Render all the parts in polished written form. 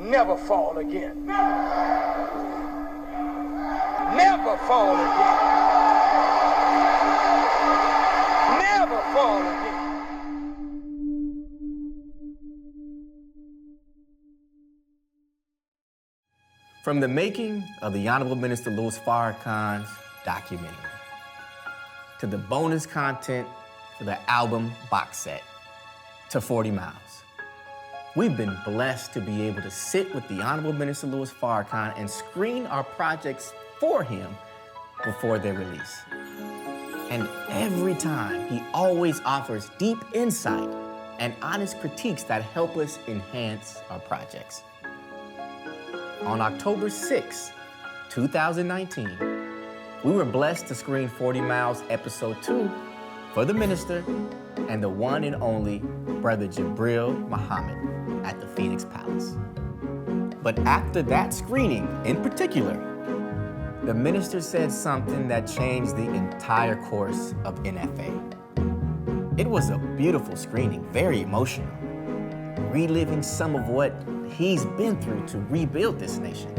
never fall again. Never fall again. Never fall again. From the making of the Honorable Minister Louis Farrakhan's documentary to the bonus content for the album box set to 40 Miles, we've been blessed to be able to sit with the Honorable Minister Louis Farrakhan and screen our projects for him before their release. And every time, he always offers deep insight and honest critiques that help us enhance our projects. On October 6, 2019, we were blessed to screen 40 Miles Episode 2 for the minister and the one and only Brother Jibril Muhammad at the Phoenix Palace. But after that screening in particular, the minister said something that changed the entire course of NFA. It was a beautiful screening, very emotional, reliving some of what he's been through to rebuild this nation.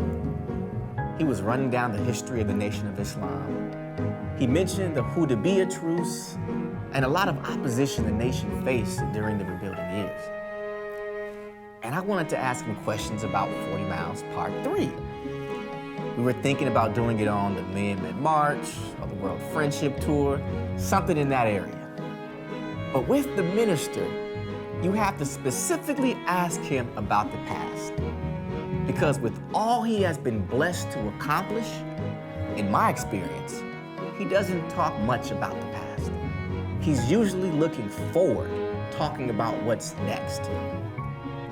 He was running down the history of the Nation of Islam. He mentioned the Hudaybiyah truce and a lot of opposition the nation faced during the rebuilding years. And I wanted to ask him questions about 40 Miles Part 3. We were thinking about doing it on the Mid March or the World Friendship Tour, something in that area. But with the minister, you have to specifically ask him about the past. Because with all he has been blessed to accomplish, in my experience, he doesn't talk much about the past. He's usually looking forward, talking about what's next.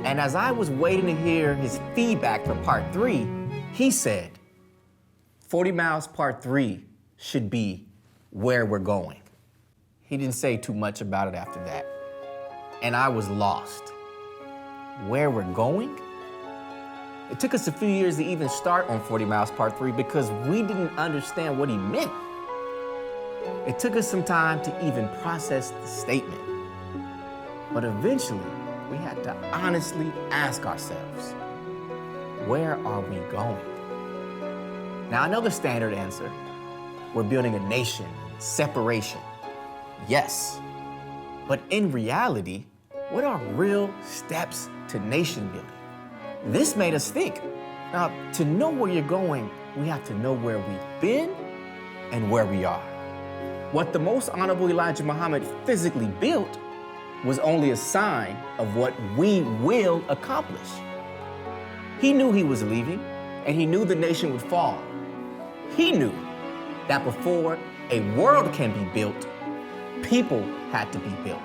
And as I was waiting to hear his feedback for Part 3, he said, 40 Miles Part 3 should be where we're going. He didn't say too much about it after that. And I was lost. Where we're going? It took us a few years to even start on 40 Miles Part 3 because we didn't understand what he meant. It took us some time to even process the statement. But eventually, we had to honestly ask ourselves, where are we going? Now, I know the standard answer. We're building a nation, separation. Yes. But in reality, what are real steps to nation building? This made us think. Now, to know where you're going, we have to know where we've been and where we are. What the Most Honorable Elijah Muhammad physically built was only a sign of what we will accomplish. He knew he was leaving, and he knew the nation would fall. He knew that before a world can be built, people had to be built.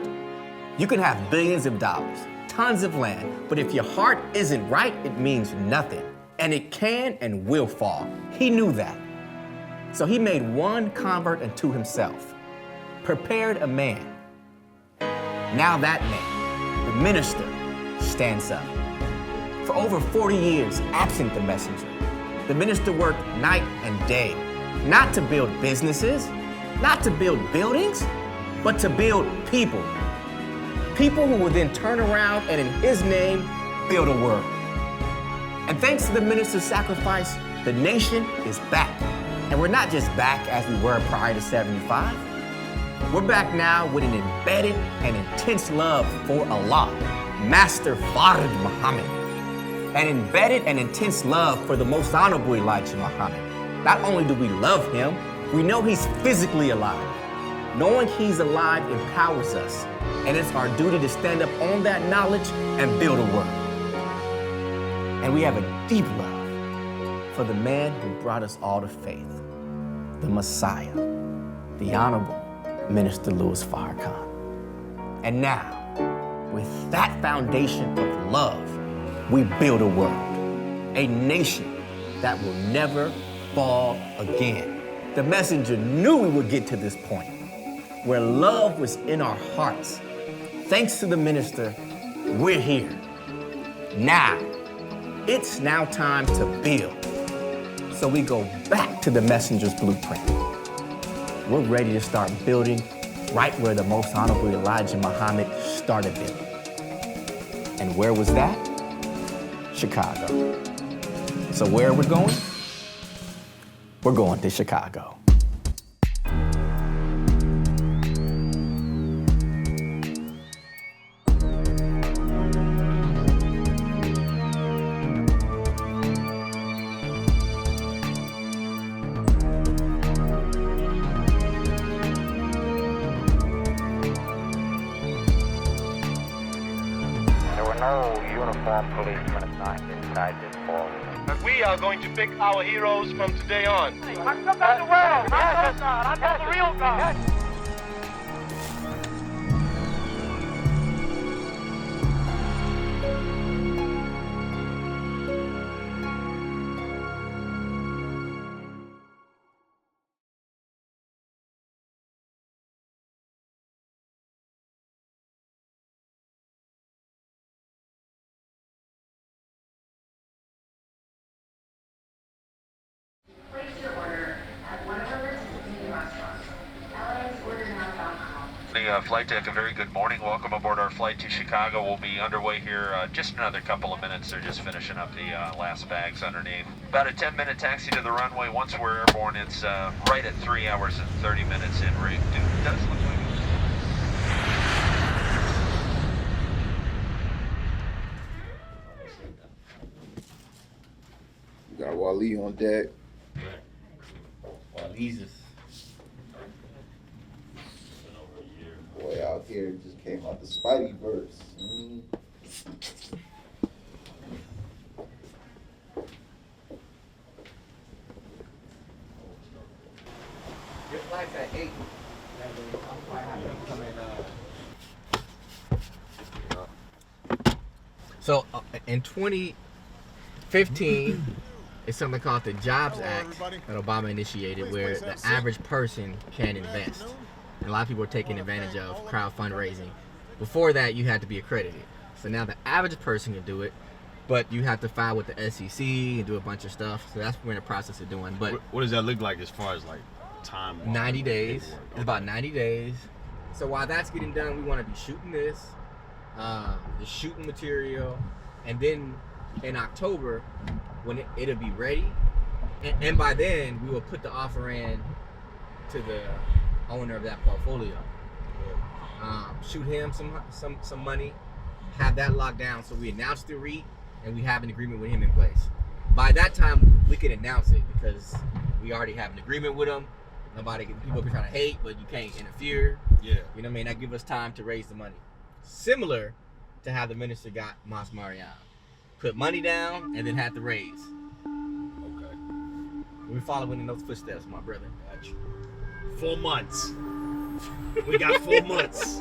You can have billions of dollars, tons of land, but if your heart isn't right, it means nothing. And it can and will fall. He knew that. So he made one convert unto himself, prepared a man. Now that man, the minister, stands up. For over 40 years, absent the messenger, the minister worked night and day, not to build businesses, not to build buildings, but to build people. People who would then turn around and in his name, build a world. And thanks to the minister's sacrifice, the nation is back. And we're not just back as we were prior to 75. We're back now with an embedded and intense love for Allah, Master Fard Muhammad. An embedded and intense love for the Most Honorable Elijah Muhammad. Not only do we love him, we know he's physically alive. Knowing he's alive empowers us, and it's our duty to stand up on that knowledge and build a world. And we have a deep love for the man who brought us all to faith, the Messiah, the Honorable Minister Louis Farrakhan. And now, with that foundation of love, we build a world, a nation that will never fall again. The messenger knew we would get to this point, where love was in our hearts. Thanks to the minister, we're here. Now, it's now time to build. So we go back to the messenger's blueprint. We're ready to start building right where the Most Honorable Elijah Muhammad started building. And where was that? Chicago. So where are we going? We're going to Chicago. No uniformed policemen assigned inside this ballroom. And we are going to pick our heroes from today on. I'm the world. I'm the real God. Place your order at one of our participating restaurants. LA'sOrderNow.com. The flight deck, a very good morning. Welcome aboard our flight to Chicago. We'll be underway here just another couple of minutes. They're just finishing up the last bags underneath. About a 10-minute taxi to the runway. Once we're airborne, it's right at 3 hours and 30 minutes en route. It does look like We got Wally on deck. Jesus. Boy out here just came out the Spideyverse. Your flight's at 8. So in 2015, it's something called the Jobs Act that Obama initiated, where the average person can invest. And a lot of people are taking advantage of crowd fundraising. Before that, you had to be accredited. So now the average person can do it, but you have to file with the SEC and do a bunch of stuff. So that's what we're in the process of doing. But What does that look like as far as like time? 90 days. It's about 90 days. So while that's getting done, we want to be shooting this, the shooting material, and then in October, when it'll be ready, and by then we will put the offer in to the owner of that portfolio. Shoot him some money, have that locked down, so we announce the REIT and we have an agreement with him in place. By that time, we can announce it because we already have an agreement with him. People be trying to hate, but you can't interfere. Yeah. You know what I mean? That give us time to raise the money. Similar to how the minister got Mas Mariam. Put money down and then had to raise. Okay. We're following in those footsteps, my brother. Gotcha. 4 months. We got 4 months.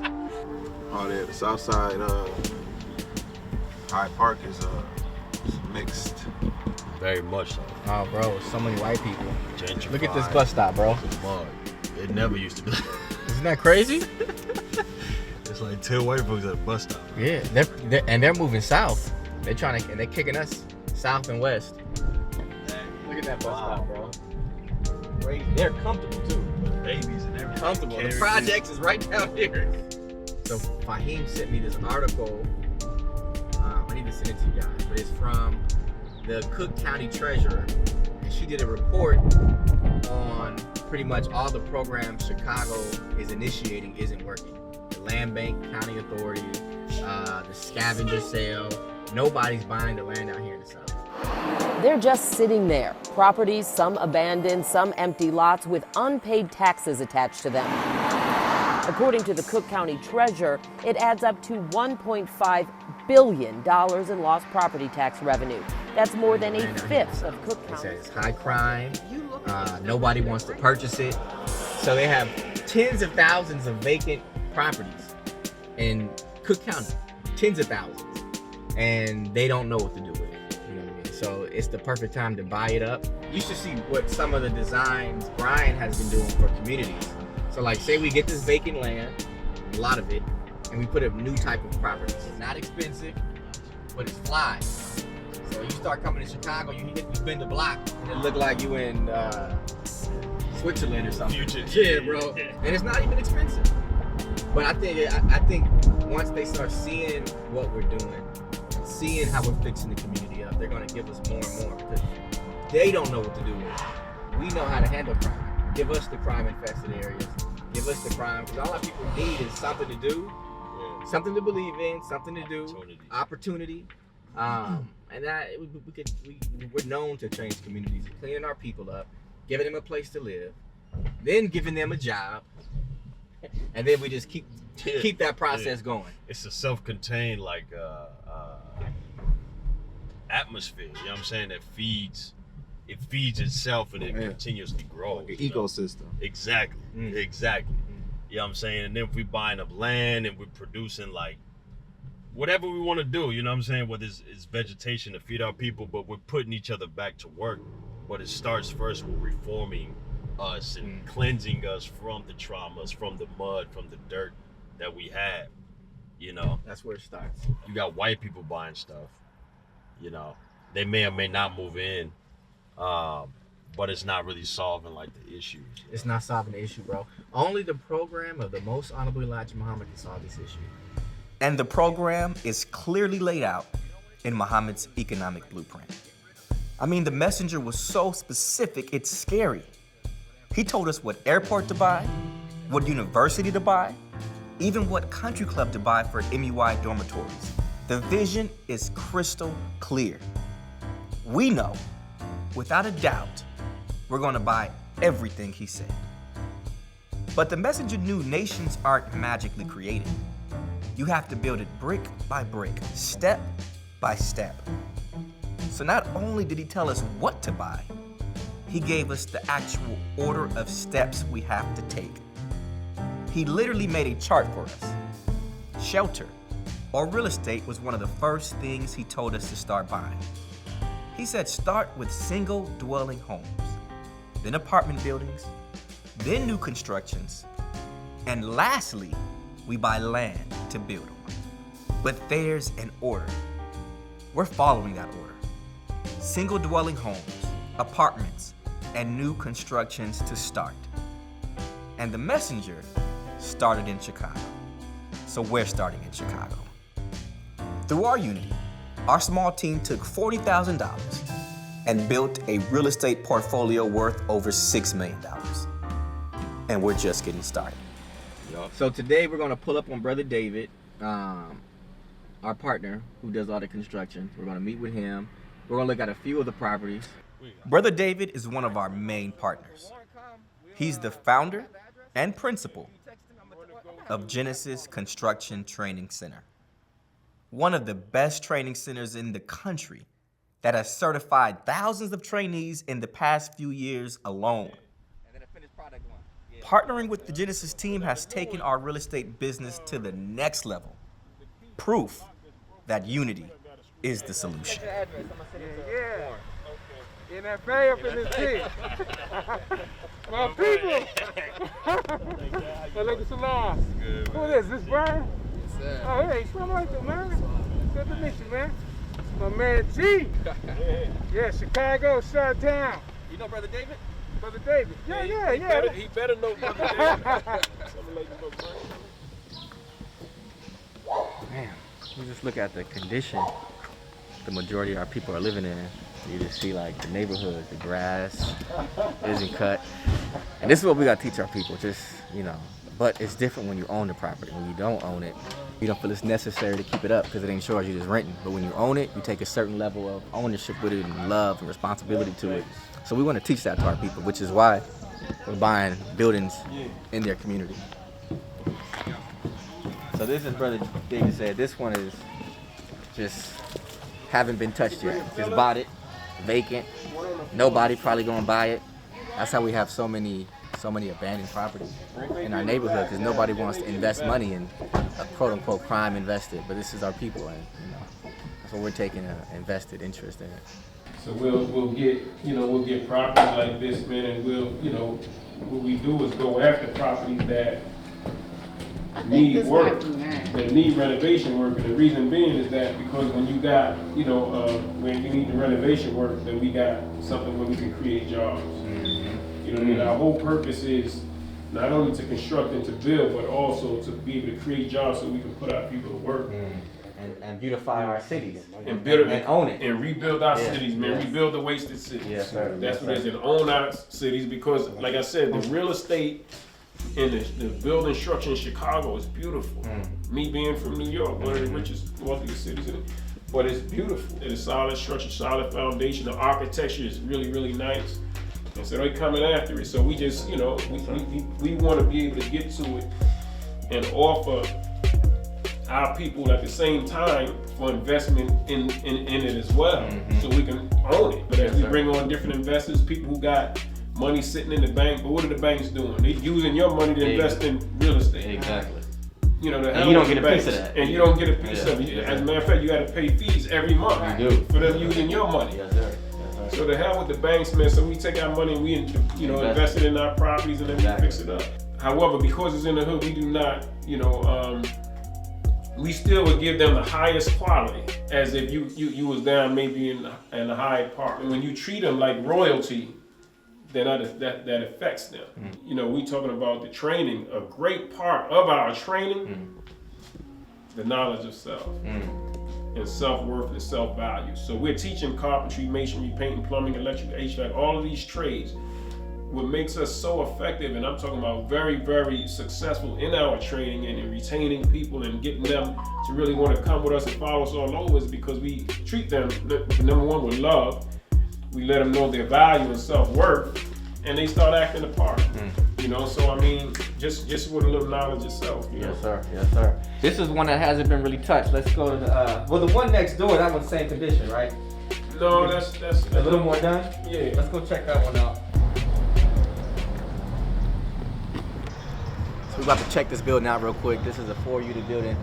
Oh, there, the south side, Hyde Park is mixed. Very much so. Oh, bro, so many white people. Gentrified. Look at this bus stop, bro. Mud. It never used to be. Isn't that crazy? It's like 10 white folks at a bus stop. Yeah, they're moving south. They're kicking us south and west. Look at that bus stop, bro. Crazy. They're comfortable too. Babies and everything. Comfortable. The projects is right down here. So Fahim sent me this article. I need to send it to you guys, but it's from the Cook County Treasurer, and she did a report on pretty much all the programs Chicago is initiating isn't working. The Land Bank, County Authority, the scavenger sale. Nobody's buying the land out here in the South. They're just sitting there. Properties, some abandoned, some empty lots with unpaid taxes attached to them. According to the Cook County Treasurer, it adds up to $1.5 billion in lost property tax revenue. That's more than a fifth of Cook They County. say it's high crime. Nobody wants to purchase it. So they have tens of thousands of vacant properties in Cook County. Tens of thousands. And they don't know what to do with it. You know what I mean? So it's the perfect time to buy it up. You should see what some of the designs Brian has been doing for communities. So like say we get this vacant land, a lot of it, and we put a new type of property. It's not expensive, but it's fly. So you start coming to Chicago, you spend the block, and it look like you in Switzerland or something. Future. Yeah, bro. And it's not even expensive. But I think once they start seeing what we're doing, seeing how we're fixing the community up, they're gonna give us more and more because they don't know what to do with it. We know how to handle crime. Give us the crime-infested areas. Give us the crime, because all our people need is something to do, something to believe in, something to do, opportunity. And that we're known to change communities, cleaning our people up, giving them a place to live, then giving them a job, and then we just keep that process going. It's a self-contained atmosphere. You know what I'm saying? That feeds itself and it continuously grows. Like an ecosystem. Exactly. Exactly. You know what I'm saying? And then if we're buying up land and we're producing like whatever we want to do, you know what I'm saying? Whether it's vegetation to feed our people, but we're putting each other back to work. But it starts first with reforming us and cleansing us from the traumas, from the mud, from the dirt that we have. You know? That's where it starts. You got white people buying stuff. You know? They may or may not move in. But it's not really solving like the issues. It's not solving the issue, bro. Only the program of the Most Honorable Elijah Muhammad can solve this issue. And the program is clearly laid out in Muhammad's economic blueprint. I mean, the messenger was so specific, it's scary. He told us what airport to buy, what university to buy, even what country club to buy for MUI dormitories. The vision is crystal clear. We know, without a doubt, we're gonna buy everything he said. But the messenger knew nations aren't magically created. You have to build it brick by brick, step by step. So not only did he tell us what to buy, he gave us the actual order of steps we have to take. He literally made a chart for us. Shelter or real estate was one of the first things he told us to start buying. He said start with single dwelling homes, then apartment buildings, then new constructions, and lastly, we buy land to build on. But there's an order. We're following that order. Single dwelling homes, apartments, and new constructions to start. And the messenger started in Chicago. So we're starting in Chicago. Through our unity, our small team took $40,000 and built a real estate portfolio worth over $6 million. And we're just getting started. So today we're gonna pull up on Brother David, our partner who does all the construction. We're gonna meet with him. We're gonna look at a few of the properties. Brother David is one of our main partners. He's the founder and principal of Genesis Construction Training Center, one of the best training centers in the country that has certified thousands of trainees in the past few years alone. Partnering with the Genesis team has taken our real estate business to the next level. Proof that unity is the solution. In that pay up in this team. My people. Alaikum salam. Who is this, Brian? Yes, sir. Oh, hey, something like that, man. Good to meet you, man. My man G. Yeah, Chicago, shut down. You know Brother David? Brother David. Yeah. He better know Brother David. Man, you just look at the condition the majority of our people are living in. You just see like the neighborhood, the grass isn't cut. And this is what we gotta teach our people, just, you know, but it's different when you own the property. When you don't own it, you don't feel it's necessary to keep it up because it ain't yours, you're just renting. But when you own it, you take a certain level of ownership with it and love and responsibility to it. So we wanna teach that to our people, which is why we're buying buildings in their community. So this is Brother David said, this one is just haven't been touched yet. Just bought it, vacant. Nobody probably gonna buy it. That's how we have so many abandoned properties in our neighborhood, because nobody wants to invest money in a quote unquote crime invested. But this is our people, and you know, that's what we're taking an invested interest in it. So we'll get properties like this, man, and what we do is go after properties that need work, that need renovation work. And the reason being is that because when you got, when you need the renovation work, then we got something where we can create jobs. You know what I mean? Our whole purpose is not only to construct and to build, but also to be able to create jobs so we can put our people to work. and beautify our cities and build it and own it and rebuild our Yeah, cities, man. yes. Rebuild the wasted cities. Yes, sir. That's Yes, what it is, sir. and own our cities because, like I said, the real estate and the building structure in Chicago is beautiful. Me being from New York, one of the richest, wealthiest cities in it, but it's beautiful. It's a solid structure, solid foundation. The architecture is really, really nice. And so they're coming after it. So we just, you know, we want to be able to get to it and offer our people at the same time for investment in it as well, so we can own it. But as we bring on different investors, people who got money sitting in the bank, but what are the banks doing? They're using your money to invest in real estate. Exactly. You know, and you don't get a piece of that. And you don't get a piece of it. As a matter of fact, you got to pay fees every month You do. for them using your money. Yes, sir. So the hell with the banks, man. So we take our money and we, you know, invest it in our properties and then we fix it up. However, because it's in the hood, we do not, you know, we still would give them the highest quality as if you was down maybe in a high apartment. When you treat them like royalty, then that affects them. You know, we talking about the training. A great part of our training, the knowledge of self. And self-worth and self-value. So we're teaching carpentry, masonry, painting, plumbing, electrical, HVAC, all of these trades. What makes us so effective, and I'm talking about very, very successful in our training and in retaining people and getting them to really want to come with us and follow us all over, is because we treat them, number one, with love. We let them know their value and self-worth, and they start acting the part. You know, so I mean, just with a little knowledge of self. You know? Yes, sir. Yes, sir. This is one that hasn't been really touched. Let's go to the well, the one next door. That one's same condition, right? No, that's a little more done. Yeah. Let's go check that one out. So we're about to check this building out real quick. This is a 4-unit building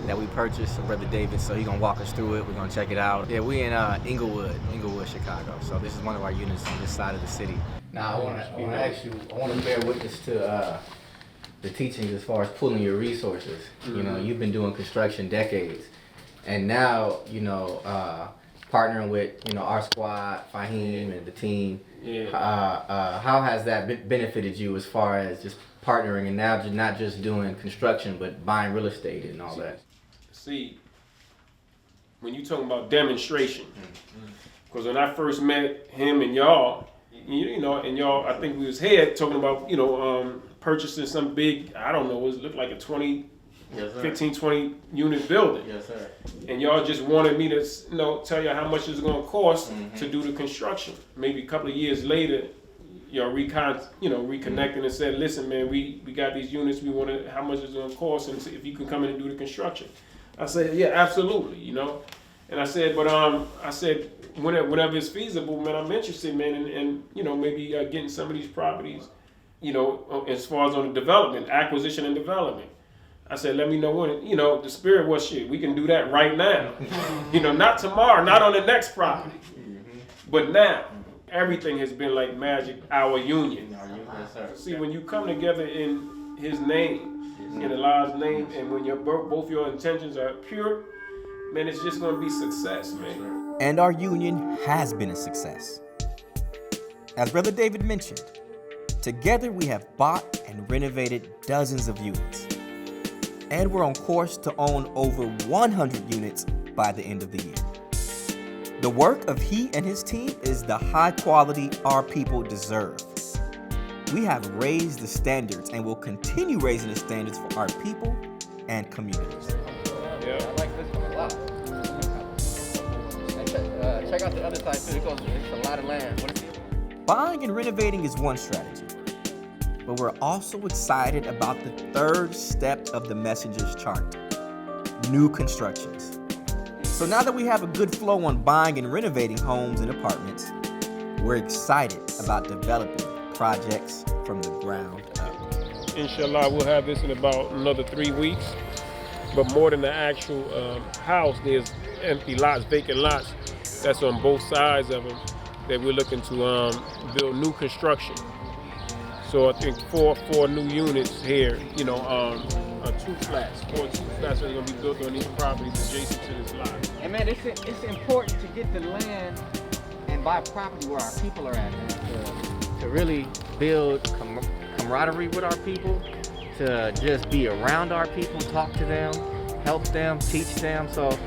that we purchased from Brother David, so he's gonna walk us through it. We're gonna check it out. Yeah, we in Inglewood, Chicago. So this is one of our units on this side of the city. Now I want to ask you. I want to bear witness to the teachings as far as pooling your resources. You know, you've been doing construction decades, and now you know partnering with our squad, Fahim, and the team. How has that benefited you as far as just partnering and now not just doing construction but buying real estate and all that? See, when you talking about demonstration, because when I first met him and y'all, you know, and y'all, I think we was here talking about, purchasing some big, I don't know, it looked like a 15, 20 unit building. Yes, sir. And y'all just wanted me to, tell you how much it's going to cost to do the construction. Maybe a couple of years later, y'all reconnected and said, listen, man, we got these units, we want to, how much it's going to cost, and see if you can come in and do the construction. I said, yeah, absolutely, And I said, but whenever it's feasible, man, I'm interested, man, and maybe getting some of these properties, as far as on the development, acquisition and development. I said, let me know when, the spirit was shit. We can do that right now. Not tomorrow, not on the next property, but now. Everything has been like magic, our union. See, when you come together in his name, in Allah's name, and when both your intentions are pure, man, it's just gonna be success, man. And our union has been a success. As Brother David mentioned, together we have bought and renovated dozens of units. And we're on course to own over 100 units by the end of the year. The work of he and his team is the high quality our people deserve. We have raised the standards and will continue raising the standards for our people and communities. Yeah. I like this one a lot. And check out the other side too. It's a lot of land. What is it? Buying and renovating is one strategy, but we're also excited about the third step of the messenger's chart: new constructions. So now that we have a good flow on buying and renovating homes and apartments, we're excited about developing projects from the ground up. Inshallah, we'll have this in about another 3 weeks. But more than the actual house, there's empty lots, vacant lots that's on both sides of them that we're looking to build new construction. So I think four new units here, 2 flats. 4 2 flats are going to be built on these properties adjacent to this lot. And man, it's important to get the land and buy property where our people are at, man. To really build camaraderie with our people, to just be around our people, talk to them, help them, teach them. So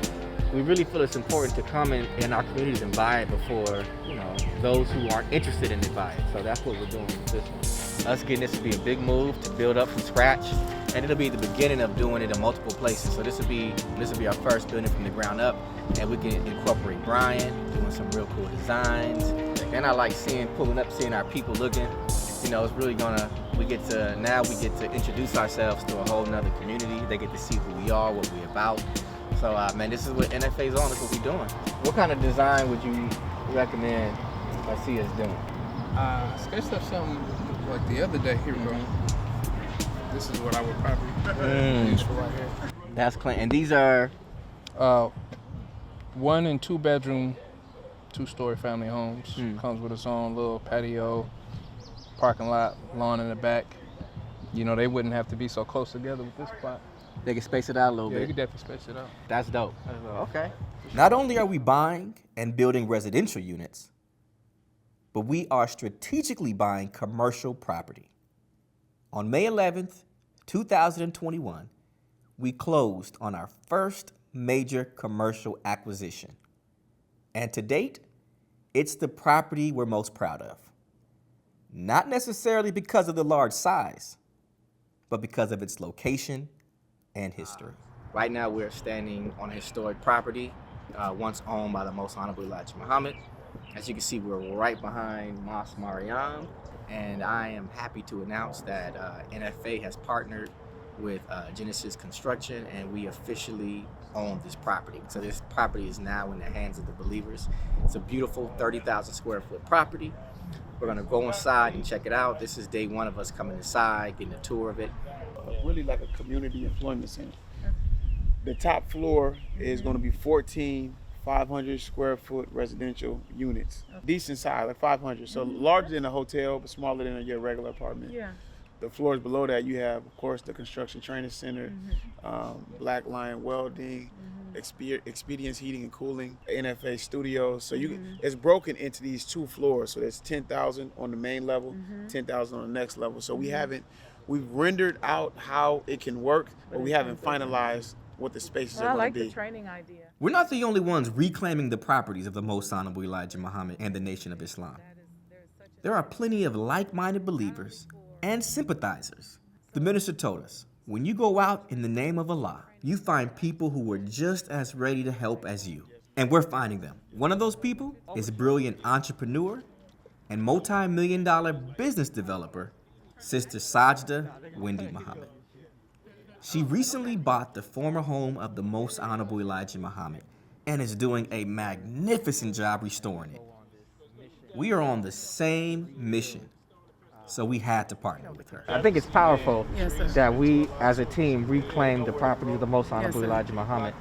we really feel it's important to come in our communities and buy it before, you know, those who aren't interested in it buy it. So that's what we're doing with this one. Us getting this to be a big move to build up from scratch, and it'll be the beginning of doing it in multiple places. So this will be our first building from the ground up, and we can incorporate Brian doing some real cool designs. And I like pulling up, seeing our people looking. You know, it's really we get to introduce ourselves to a whole nother community. They get to see who we are, what we're about. So, man, this is what NFA's on. This is what we're doing. What kind of design would you recommend I see us doing? Sketched up something like the other day. Here we go. This is what I would probably use for right here. That's clean. And these are? 1 and 2 bedroom, 2-story family homes. Comes with its own little patio, parking lot, lawn in the back. You know, they wouldn't have to be so close together with this spot. They can space it out a little bit. Yeah, you can definitely space it out. That's dope. Okay. Not only are we buying and building residential units, but we are strategically buying commercial property. On May 11th, 2021, we closed on our first major commercial acquisition. And to date, it's the property we're most proud of. Not necessarily because of the large size, but because of its location and history. Right now we're standing on a historic property, once owned by the Most Honorable Elijah Muhammad. As you can see, we're right behind Mosque Mariam, and I am happy to announce that NFA has partnered with Genesis Construction, and we officially own this property. So this property is now in the hands of the believers. It's a beautiful 30,000 square foot property. We're gonna go inside and check it out. This is day one of us coming inside, getting a tour of it. Really like a community employment center. The top floor is going to be 14 500 square foot residential units. Decent size, like 500. So larger than a hotel, but smaller than your regular apartment. Yeah. The floors below that, you have, of course, the construction training center, Black Lion Welding, Expedience Heating and Cooling, NFA Studios. So it's broken into these 2 floors. So there's 10,000 on the main level, 10,000 on the next level. So we've rendered out how it can work, but we haven't finalized what the spaces are going to be. I like the training idea. We're not the only ones reclaiming the properties of the Most Honorable Elijah Muhammad and the Nation of Islam. There are plenty of like-minded believers and sympathizers. The minister told us, when you go out in the name of Allah, you find people who are just as ready to help as you. And we're finding them. One of those people is brilliant entrepreneur and multi-million-dollar business developer, Sister Sajda Wendy Muhammad. She recently bought the former home of the Most Honorable Elijah Muhammad and is doing a magnificent job restoring it. We are on the same mission, so we had to partner with her. I think it's powerful that we, as a team, reclaim the property of the Most Honorable Elijah Muhammad,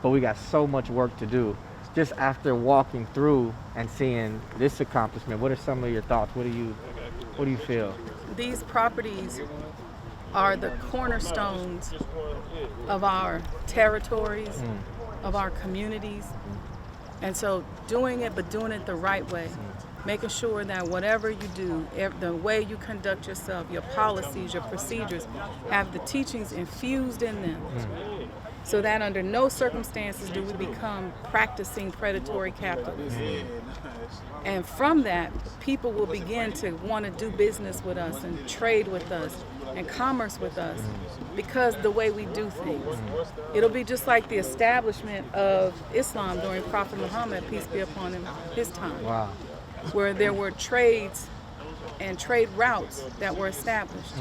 but we got so much work to do. Just after walking through and seeing this accomplishment, what are some of your thoughts? What do you feel? These properties are the cornerstones of our territories, of our communities. And so doing it, but doing it the right way. Making sure that whatever you do, the way you conduct yourself, your policies, your procedures, have the teachings infused in them. So that under no circumstances do we become practicing predatory capitalists. And from that, people will begin to want to do business with us and trade with us and commerce with us because the way we do things. It'll be just like the establishment of Islam during Prophet Muhammad, peace be upon him, his time. Wow. Where there were trades and trade routes that were established.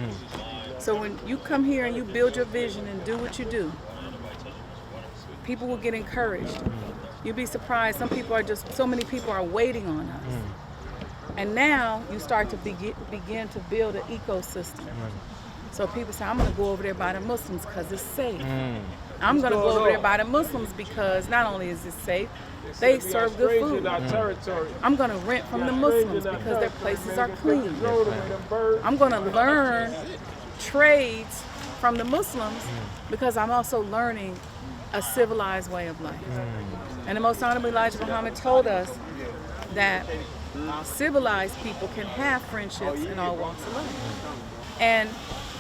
So when you come here and you build your vision and do what you do, people will get encouraged. You'd be surprised, so many people are waiting on us. And now you start to begin to build an ecosystem. So people say, I'm gonna go over there by the Muslims because it's safe. I'm gonna go over there by the Muslims because not only is it safe, they serve good food. I'm gonna rent from the Muslims because their places are clean. I'm gonna learn trades from the Muslims because I'm also learning a civilized way of life. And the Most Honorable Elijah Muhammad told us that civilized people can have friendships in all walks of life. And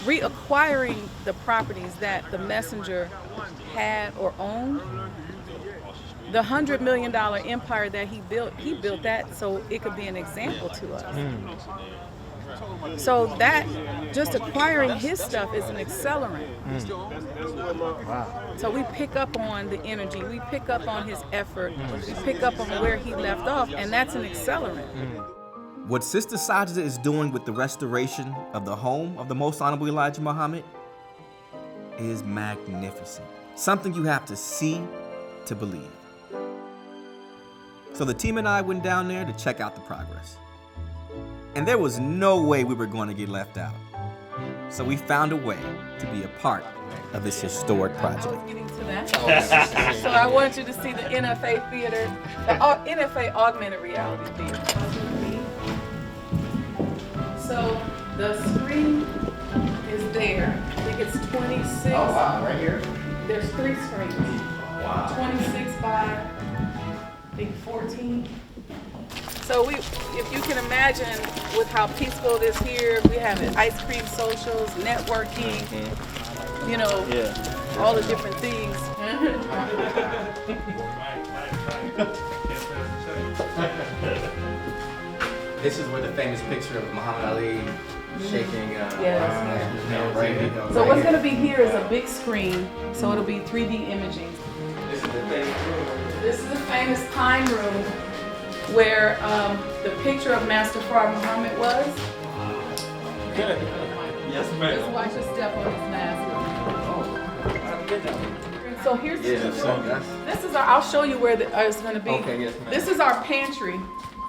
reacquiring the properties that the messenger had or owned The $100 million empire that he built that so it could be an example to us. So that, just acquiring his stuff is an accelerant. Wow. So we pick up on the energy, we pick up on his effort, we pick up on where he left off, and that's an accelerant. What Sister Sajda is doing with the restoration of the home of the Most Honorable Elijah Muhammad is magnificent. Something you have to see to believe. So the team and I went down there to check out the progress. And there was no way we were going to get left out. So we found a way to be a part of this historic project. I was getting to that. So I want you to see the NFA theater, the NFA augmented reality theater. So the screen is there. I think it's 26. Oh wow, right here? There's 3 screens. Wow. 26 by, I think 14. So if you can imagine with how peaceful it is here, we have ice cream socials, networking, you know, all the different things. This is where the famous picture of Muhammad Ali shaking Yes. right here. So what's going to be here is a big screen, so it'll be 3D imaging. This is the famous room. This is the famous time room where the picture of Master Fard Muhammad was. Yes, ma'am. Just watch us step on his mask. So here's this is our, I'll show you where it's going to be. Okay, yes, ma'am. This is our pantry.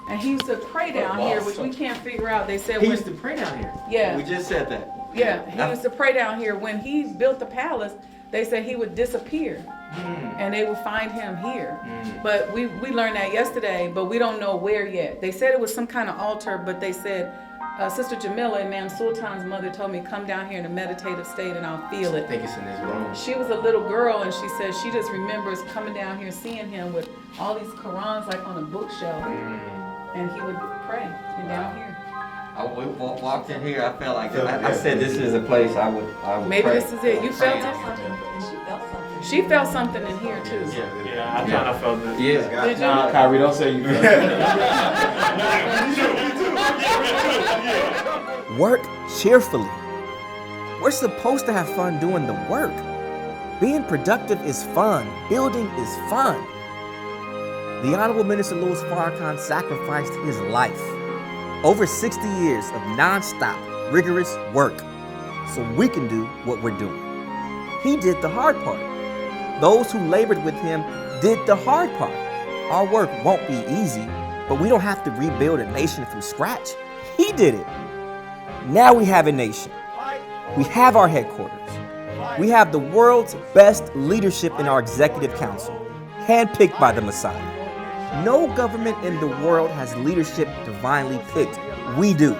And he used to pray down here, which we can't figure out. They said He used to pray down here. Yeah. We just said that. Yeah, he used to pray down here. When he built the palace, they said he would disappear. And they would find him here. But we learned that yesterday, but we don't know where yet. They said it was some kind of altar, but they said, Sister Jamila, Imam Sultan's mother, told me, come down here in a meditative state and I'll feel it. I think it's in this room. She was a little girl and she said she just remembers coming down here, seeing him with all these Qurans like on a bookshelf. And he would pray and down here. I walked in here, I felt like I said this is a place I would Maybe pray. this is it. You felt it? She felt something in here too. Yeah, I kind of felt it. Yeah. Did you? Nah, Kyrie, don't say you felt it. Work cheerfully. We're supposed to have fun doing the work. Being productive is fun. Building is fun. The Honorable Minister Louis Farrakhan sacrificed his life. Over 60 years of non-stop, rigorous work so we can do what we're doing. He did the hard part. Those who labored with him did the hard part. Our work won't be easy, but we don't have to rebuild a nation from scratch. He did it. Now we have a nation. We have our headquarters. We have the world's best leadership in our executive council, handpicked by the Messiah. No government in the world has leadership divinely picked. We do.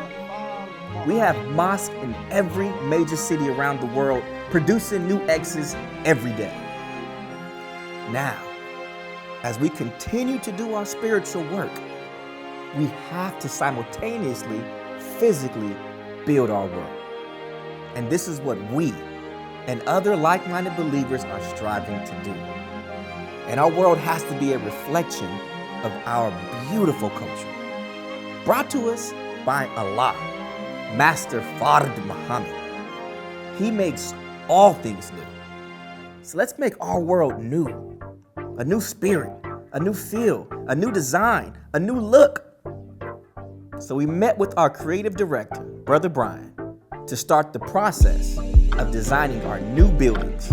We have mosques in every major city around the world, producing new X's every day. Now, as we continue to do our spiritual work, we have to simultaneously, physically build our world. And this is what we and other like-minded believers are striving to do. And our world has to be a reflection of our beautiful culture, brought to us by Allah, Master Fard Muhammad. He makes all things new. So let's make our world new. A new spirit, a new feel, a new design, a new look. So we met with our creative director, Brother Brian, to start the process of designing our new buildings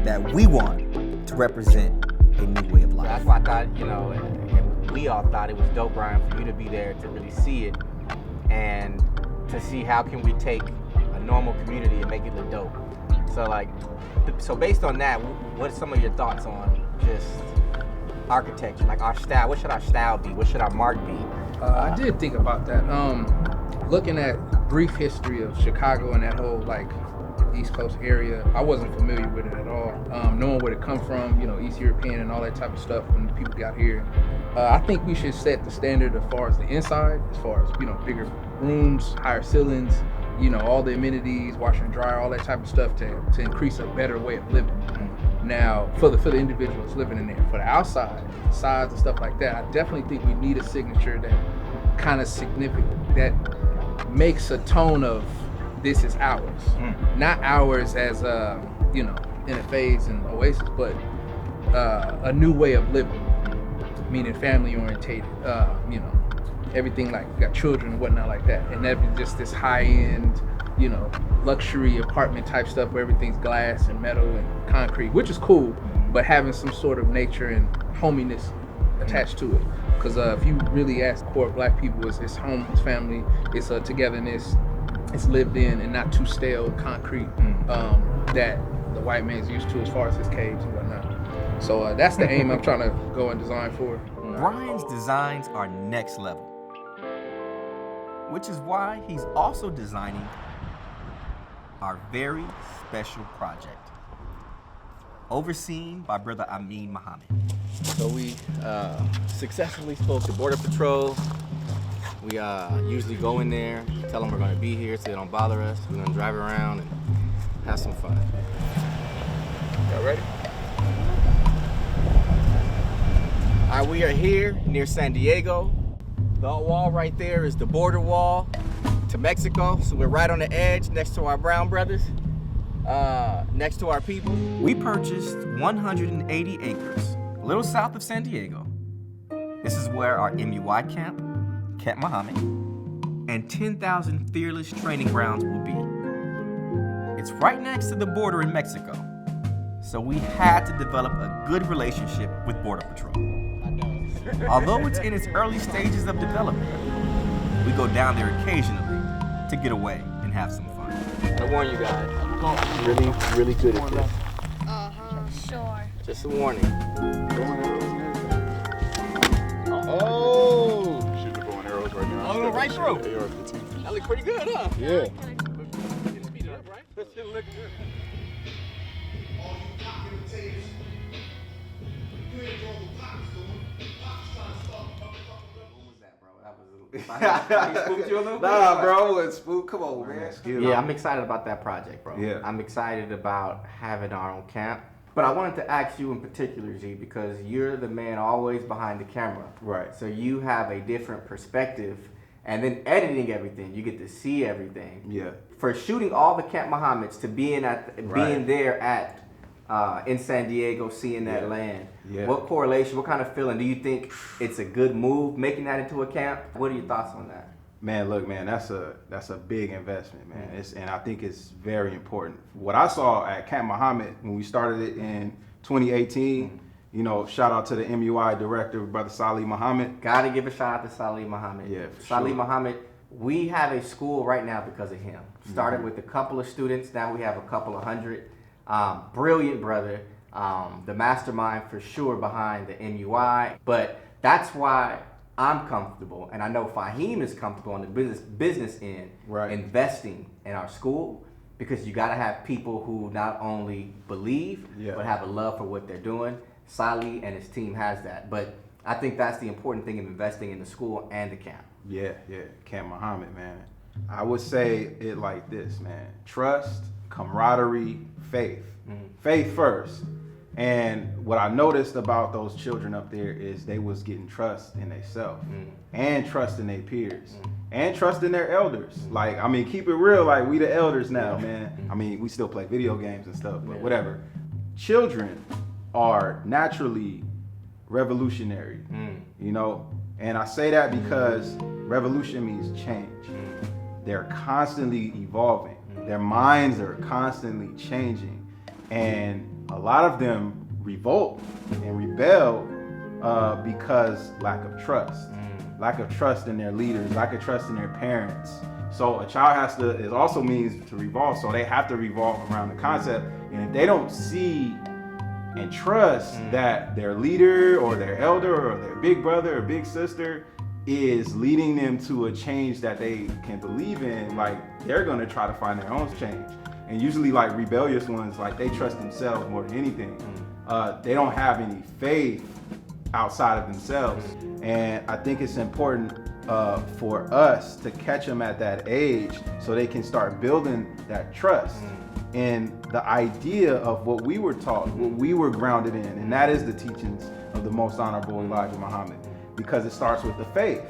that we want to represent a new way of life. That's why I thought, and we all thought it was dope, Brian, for you to be there to really see it and to see how can we take a normal community and make it look dope. So based on that, what are some of your thoughts on just architecture, like our style? What should our style be? What should our mark be? I did think about that. Looking at brief history of Chicago and that whole East Coast area, I wasn't familiar with it at all. Knowing where it come from, East European and all that type of stuff when people got here. I think we should set the standard as far as the inside, as far as, bigger rooms, higher ceilings, all the amenities, washer and dryer, all that type of stuff to increase a better way of living. Now, for the individuals living in there, for the outside, sides and stuff like that, I definitely think we need a signature that kind of significant, that makes a tone of this is ours. Not ours as, you know, NFAs and Oasis, but a new way of living, meaning family orientated, you know, everything like got children and whatnot like that. And that be just this high end, you know, luxury apartment type stuff where everything's glass and metal and concrete, which is cool, but having some sort of nature and hominess attached to it. Because if you really ask core black people, it's home, it's family, it's togetherness, it's lived in and not too stale concrete that the white man's used to as far as his caves and whatnot. So that's the aim I'm trying to go and design for. Brian's designs are next level, which is why he's also designing our very special project, overseen by Brother Amin Muhammad. So we successfully spoke to Border Patrol. We usually go in there, tell them we're going to be here so they don't bother us. We're going to drive around and have some fun. Y'all ready? All right, we are here near San Diego. The wall right there is the border wall to Mexico. So we're right on the edge next to our brown brothers, next to our people. We purchased 180 acres, a little south of San Diego. This is where our MUI camp, Camp Muhammad, and 10,000 Fearless training grounds will be. It's right next to the border in Mexico, so we had to develop a good relationship with Border Patrol. Although it's in its early stages of development, we go down there occasionally to get away and have some fun. I warn you guys, really, really good at this. Sure. Just a warning. Oh! Shooting the bow and arrows right now. Oh, right through. That looked pretty good, huh? Yeah. That shit look good. Spooked you a little bit? Nah, bro, it's spook. Come on, man. Yeah, I'm excited about that project, bro. Yeah. I'm excited about having our own camp. But I wanted to ask you in particular, G, because you're the man always behind the camera. Right. So you have a different perspective, and then editing everything, you get to see everything. Yeah. For shooting all the Camp Muhammads to being there at in San Diego, seeing that land. Yeah. What correlation, what kind of feeling? Do you think it's a good move making that into a camp? What are your thoughts on that? Man, look, man, that's a big investment, man. And I think it's very important. What I saw at Camp Muhammad when we started it in 2018, you know, shout out to the MUI director, Brother Salih Muhammad. Gotta give a shout out to Salih Muhammad. Yeah, Salih Muhammad, we have a school right now because of him. Started with a couple of students, now we have a couple of hundred. Brilliant brother, the mastermind for sure behind the MUI. But that's why I'm comfortable, and I know Fahim is comfortable on the business end, investing in our school, because you got to have people who not only believe, but have a love for what they're doing. Salih and his team has that. But I think that's the important thing of investing in the school and the camp. Yeah, Camp Muhammad, man. I would say it like this, man. Trust, camaraderie, faith. Faith first. And what I noticed about those children up there is they was getting trust in themselves and trust in their peers and trust in their elders. Like, I mean, keep it real, like we the elders now, man. I mean, we still play video games and stuff, but whatever. Children are naturally revolutionary, you know? And I say that because revolution means change. They're constantly evolving. Their minds are constantly changing. And a lot of them revolt and rebel because lack of trust. Lack of trust in their leaders, lack of trust in their parents. So a child it also means to revolve, so they have to revolve around the concept. And if they don't see and trust that their leader or their elder or their big brother or big sister is leading them to a change that they can believe in, like, they're gonna try to find their own change. And usually, like, rebellious ones, like, they trust themselves more than anything. They don't have any faith outside of themselves. And I think it's important for us to catch them at that age so they can start building that trust in the idea of what we were taught, what we were grounded in, and that is the teachings of the Most Honorable Elijah Muhammad, because it starts with the faith.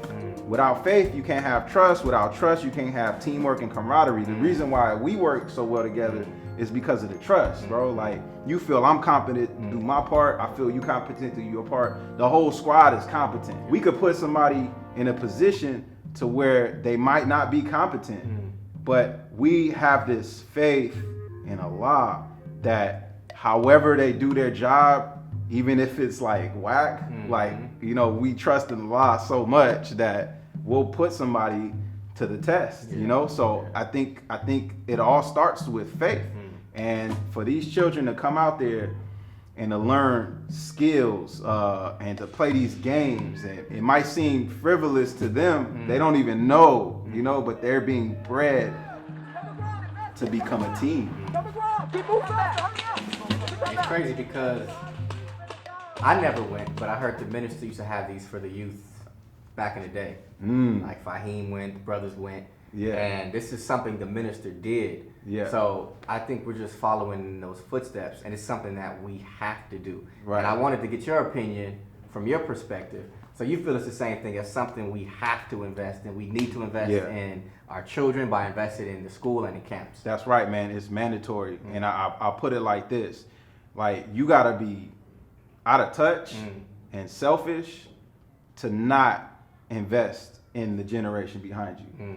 Without faith, you can't have trust. Without trust, you can't have teamwork and camaraderie. The reason why we work so well together is because of the trust, bro. Like, you feel I'm competent to do my part, I feel you competent to do your part. The whole squad is competent. We could put somebody in a position to where they might not be competent, but we have this faith in Allah that however they do their job, even if it's like whack, like, you know, we trust in Allah so much that we'll put somebody to the test, you know? So I think it all starts with faith. And for these children to come out there and to learn skills and to play these games, and it might seem frivolous to them, they don't even know, you know, but they're being bred to become a team. It's crazy because I never went, but I heard the minister used to have these for the youth back in the day. Like Fahim went, the brothers went. Yeah. And this is something the minister did. Yeah. So I think we're just following in those footsteps, and it's something that we have to do. Right. And I wanted to get your opinion from your perspective. So you feel it's the same thing as something we have to invest in. We need to invest in our children by investing in the school and the camps. That's right, man. It's mandatory. And I'll put it like this. Like, you gotta be out of touch and selfish to not invest in the generation behind you.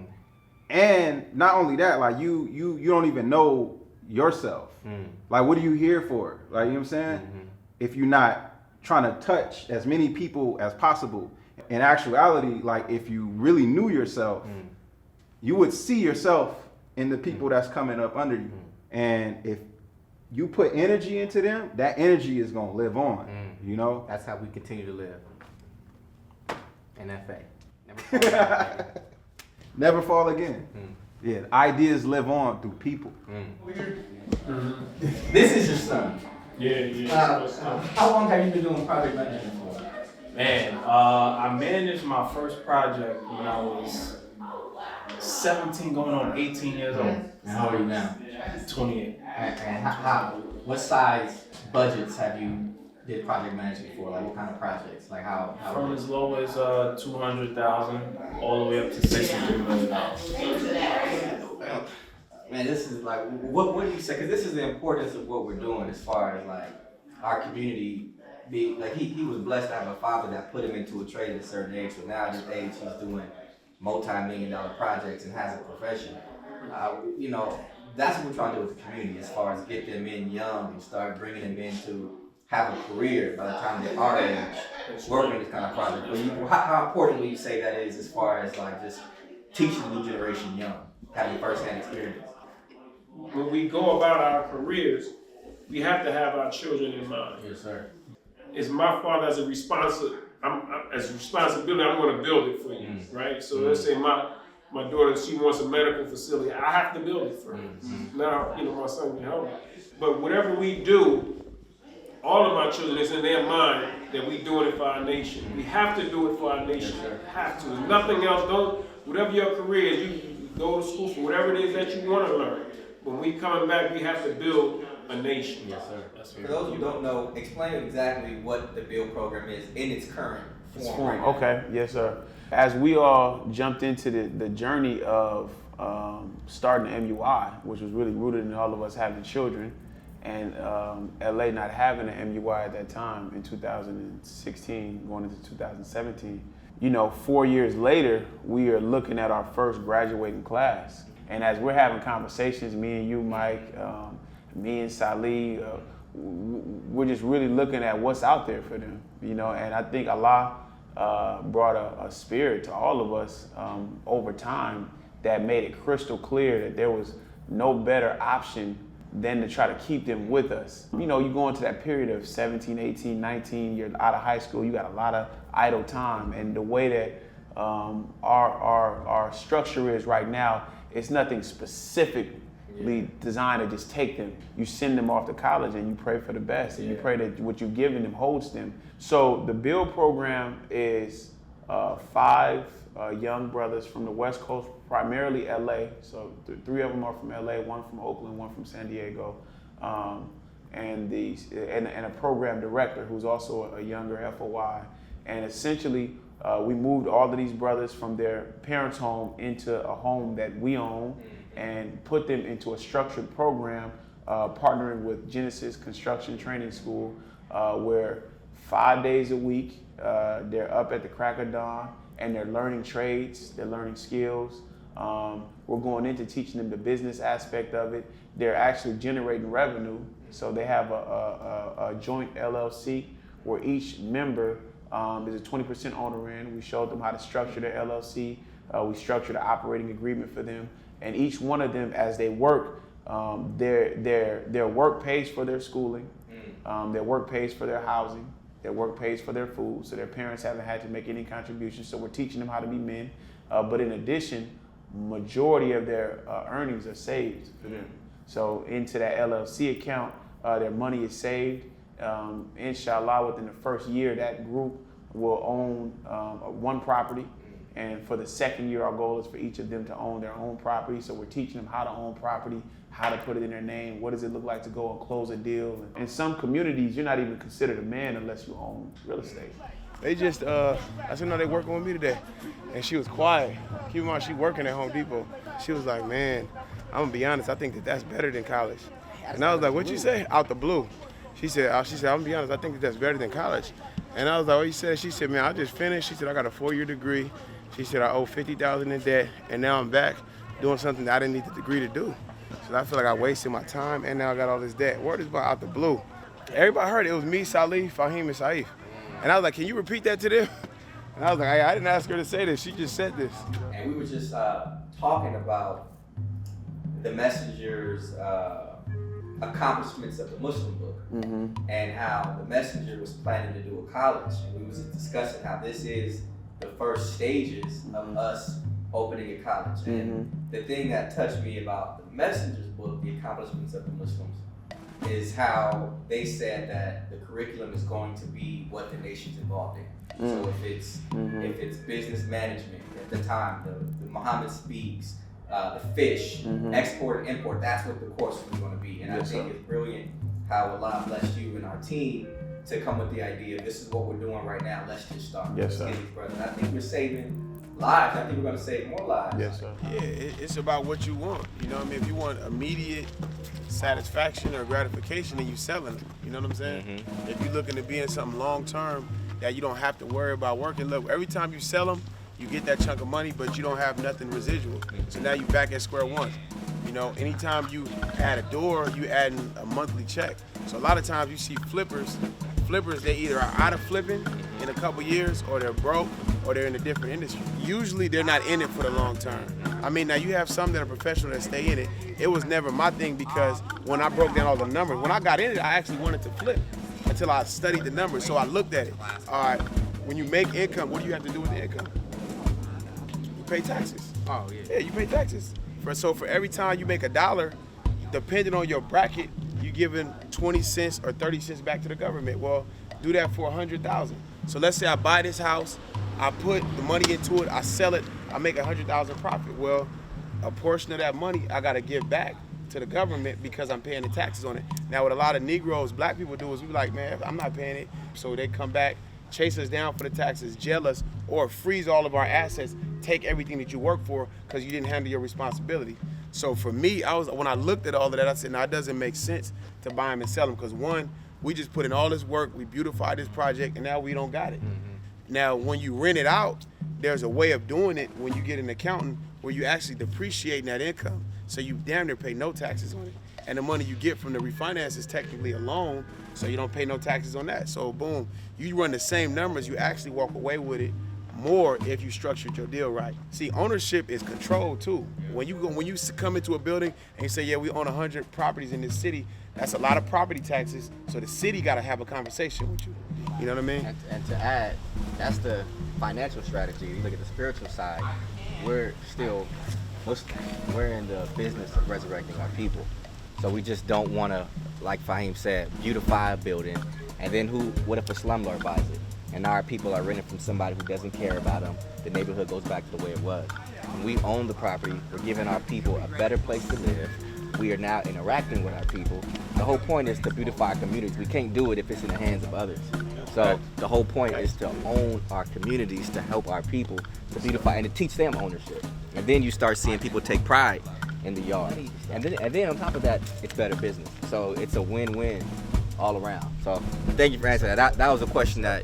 And not only that, like you don't even know yourself. Like, what are you here for? Like, you know what I'm saying? If you're not trying to touch as many people as possible. In actuality, like, if you really knew yourself, you would see yourself in the people that's coming up under you. And if you put energy into them, that energy is gonna live on, you know? That's how we continue to live. NFA. Never fall again. Yeah, ideas live on through people. This is your son. Yeah. How long have you been doing project management for? Man, I managed my first project when I was 17, going on 18 years old. And how old are you now? 28. And what size budgets have you did project management for? Like, what kind of projects? Like, how From as low as 200,000 all the way up to $63 million. Man, this is like, what do you say? Because this is the importance of what we're doing as far as like our community being, like, he was blessed to have a father that put him into a trade at a certain age. So now at this age, he's doing multi-million-dollar projects and has a profession. You know, that's what we're trying to do with the community as far as get them in young and start bringing them in to have a career by the time they are age, working this kind of project. But how important would you say that is as far as like just teaching the new generation young, having first-hand experience? When we go about our careers, we have to have our children in mind. Yes, sir. It's my fault as a responsibility. I'm going to build it for you, right? So let's say my daughter, she wants a medical facility. I have to build it for her. Now, you know, my son can help me. But whatever we do, all of my children, is in their mind that we're doing it for our nation. We have to do it for our nation. Have to. There's nothing else. Whatever your career is, you go to school for whatever it is that you want to learn. When we coming back, we have to build a nation. Yes, sir. For those who don't know, explain exactly what the BUILD program is in its current form. Okay, yes, sir. As we all jumped into the journey of starting the MUI, which was really rooted in all of us having children, and LA not having an MUI at that time in 2016, going into 2017, you know, 4 years later, we are looking at our first graduating class. And as we're having conversations, me and you, Mike, me and Salih, we're just really looking at what's out there for them, you know. And I think Allah brought a spirit to all of us over time that made it crystal clear that there was no better option than to try to keep them with us. You know, you go into that period of 17, 18, 19, you're out of high school, you got a lot of idle time. And the way that our structure is right now, it's nothing specifically designed to just take them. You send them off to college and you pray for the best, and you pray that what you've given them holds them. So the BUILD program is 5 young brothers from the West Coast, primarily LA. So 3 of them are from LA, 1 from Oakland, 1 from San Diego, and a program director who's also a younger FOI. And essentially, we moved all of these brothers from their parents' home into a home that we own and put them into a structured program, partnering with Genesis Construction Training School, where 5 days a week, they're up at the crack of dawn and they're learning trades, they're learning skills. We're going into teaching them the business aspect of it. They're actually generating revenue. So they have a joint LLC where each member is a 20% owner in. We showed them how to structure their LLC. We structured an operating agreement for them. And each one of them, as they work, their work pays for their schooling. Their work pays for their housing. Their work pays for their food. So their parents haven't had to make any contributions. So we're teaching them how to be men. But in addition, majority of their earnings are saved for them. So into that LLC account, their money is saved. Inshallah, within the first year, that group will own 1 property. And for the second year, our goal is for each of them to own their own property. So we're teaching them how to own property, how to put it in their name, what does it look like to go and close a deal. In some communities, you're not even considered a man unless you own real estate. They just, I said, no, they working with me today. And she was quiet. Keep in mind, she working at Home Depot. She was like, man, I'm gonna be honest, I think that's better than college. And I was like, what'd you say? Out the blue. She said, I'm gonna be honest, I think that's better than college. And I was like, what you said? She said, man, I just finished. She said, I got a 4-year degree. She said, I owe $50,000 in debt, and now I'm back doing something that I didn't need the degree to do. So I feel like I wasted my time, and now I got all this debt. Word is about out the blue. Everybody heard it. It was me, Salih, Fahim, and Saif. And I was like, can you repeat that to them? And I was like, I didn't ask her to say this. She just said this. And we were just talking about the messenger's accomplishments of the Muslim book, and how the messenger was planning to do a college. And we was discussing how this is the first stages of us opening a college. And the thing that touched me about the messenger's book, the accomplishments of the Muslims, is how they said that the curriculum is going to be what the nation's involved in. So if it's business management at the time, the Muhammad Speaks, the fish, export and import, that's what the course is going to be. And I think it's brilliant how Allah blessed you and our team to come with the idea, this is what we're doing right now, let's just start. Yes, sir. I think we're saving lives. I think we're going to save more lives. Yes, sir. Yeah, it's about what you want. You know what I mean? If you want immediate satisfaction or gratification, then you selling it. You know what I'm saying? If you're looking to be in something long term that you don't have to worry about working, look, every time you sell them, you get that chunk of money, but you don't have nothing residual. So now you back at square one. You know, anytime you add a door, you adding a monthly check. So a lot of times you see flippers, they either are out of flipping in a couple years, or they're broke, or they're in a different industry. Usually they're not in it for the long term. I mean, now you have some that are professional that stay in it. It was never my thing, because when I broke down all the numbers, when I got in it, I actually wanted to flip until I studied the numbers. So I looked at it. All right, when you make income, what do you have to do with the income? You pay taxes. Oh, yeah. Yeah, you pay taxes. So for every time you make $1, depending on your bracket, you're giving 20 cents or 30 cents back to the government. Well, do that for 100,000. So let's say I buy this house, I put the money into it, I sell it, I make 100,000 profit. Well, a portion of that money I gotta give back to the government because I'm paying the taxes on it. Now what a lot of Negroes, black people do is we like, man, I'm not paying it. So they come back, chase us down for the taxes, jail us, or freeze all of our assets, take everything that you work for because you didn't handle your responsibility. So for me, when I looked at all of that, I said, no, it doesn't make sense to buy them and sell them, because one, we just put in all this work, we beautified this project, and now we don't got it. Now, when you rent it out, there's a way of doing it when you get an accountant where you actually depreciate that income. So you damn near pay no taxes on it. And the money you get from the refinance is technically a loan, so you don't pay no taxes on that. So boom, you run the same numbers, you actually walk away with it more if you structured your deal right. See, ownership is control too. When you come into a building and you say, yeah, we own 100 properties in this city, that's a lot of property taxes. So the city got to have a conversation with you. You know what I mean? And to add, that's the financial strategy. You look at the spiritual side, we're still Muslims. We're in the business of resurrecting our people. So we just don't want to, like Fahim said, beautify a building, and then what if a slumlord buys it? and now our people are renting from somebody who doesn't care about them. The neighborhood goes back to the way it was. When we own the property, we're giving our people a better place to live. We are now interacting with our people. The whole point is to beautify our communities. We can't do it if it's in the hands of others. So the whole point is to own our communities, to help our people, to beautify and to teach them ownership. And then you start seeing people take pride in the yard. And then on top of that, it's better business. So it's a win-win all around. So thank you for answering that. That was a question that,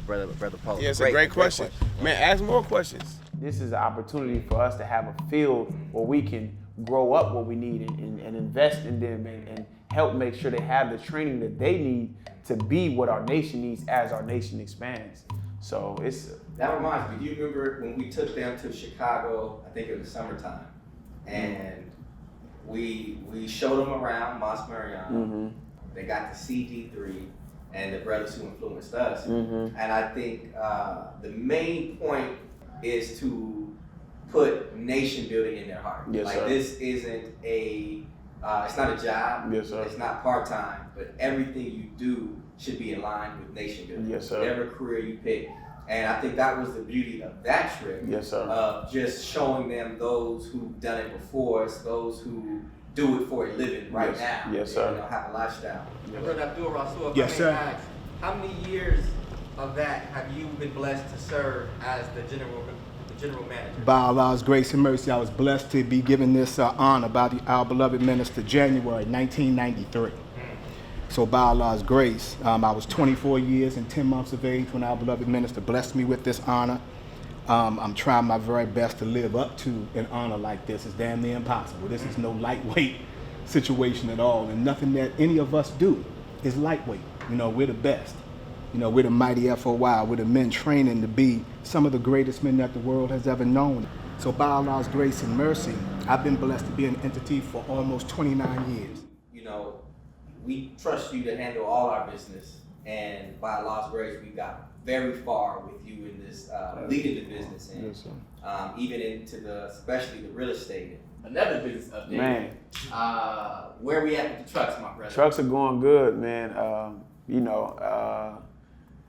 brother posed. Yeah, it's a great question. Man, ask more questions. This is an opportunity for us to have a field where we can grow up what we need and invest in them and help make sure they have the training that they need to be what our nation needs as our nation expands. So That reminds me, do you remember when we took them to Chicago, I think it was summertime, and we showed them around Mos Mariana. They got to see D3 and the brothers who influenced us. And I think the main point is to put nation building in their heart. Yes, sir. This isn't it's not a job. Yes, sir. It's not part-time, but everything you do should be in line with nation building. Yes, sir. Whatever career you pick. And I think that was the beauty of that trip. Yes, sir. Of just showing them those who've done it before us, those who do it for a living right now. Yes, sir. Have a lifestyle. Brother Abdul Rasul, Yes, sir. ask, how many years of that have you been blessed to serve as the general manager? By Allah's grace and mercy, I was blessed to be given this honor by our beloved minister, January 1993. So by Allah's grace, I was 24 years and 10 months of age when our beloved minister blessed me with this honor. I'm trying my very best to live up to an honor like this. It's damn near impossible. This is no lightweight situation at all, and nothing that any of us do is lightweight. We're the best. We're the mighty FOI. We're the men training to be some of the greatest men that the world has ever known. So by Allah's grace and mercy, I've been blessed to be an entity for almost 29 years. We trust you to handle all our business, and by Allah's grace, we got very far with you in this leading the business, and even into especially the real estate. Another business update. Man, where we at with the trucks, my brother? Trucks are going good, man.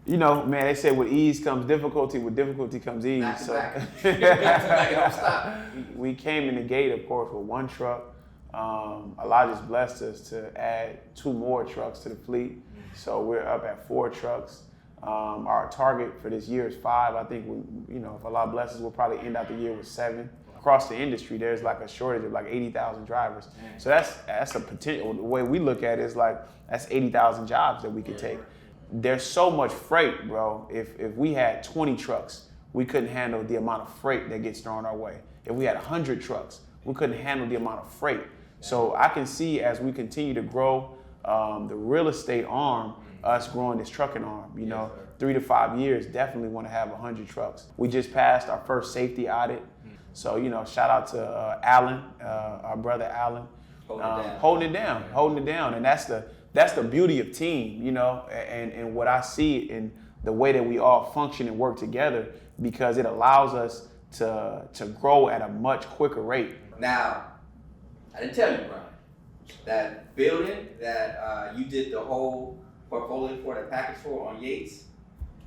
Man, they say with ease comes difficulty, with difficulty comes ease. Back to so back. Back, don't stop. We came in the gate, of course, with one truck. Allah just blessed us to add 2 more trucks to the fleet. So we're up at 4 trucks. Our target for this year is 5. I think if Allah blesses, we'll probably end out the year with 7. Across the industry, there's like a shortage of like 80,000 drivers. So that's a potential. The way we look at it is like that's 80,000 jobs that we could take. There's so much freight, bro. If we had 20 trucks, we couldn't handle the amount of freight that gets thrown our way. If we had 100 trucks, we couldn't handle the amount of freight. So I can see as we continue to grow the real estate arm, us growing this trucking arm, 3 to 5 years, definitely want to have 100 trucks. We just passed our first safety audit. So, shout out to Alan, our brother Alan, holding it down. And that's the beauty of team, and what I see in the way that we all function and work together, because it allows us to grow at a much quicker rate. Now, I didn't tell you, Brian, that building that you did the whole portfolio for, the package for on Yates,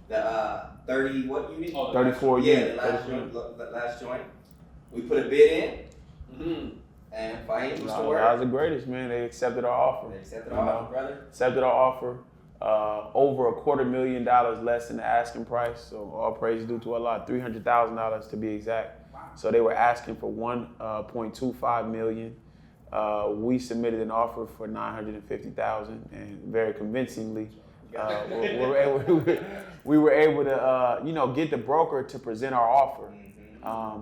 the 30 what unit? 34 unit. The last joint. We put a bid in, and Fahim was to work. That was the greatest, man. They accepted our offer. They accepted our offer, brother. Accepted our offer. Over $250,000 less than the asking price. So all praise due to Allah. $300,000 to be exact. So they were asking for $1.25 million. We submitted an offer for $950,000, and very convincingly, we were able to, get the broker to present our offer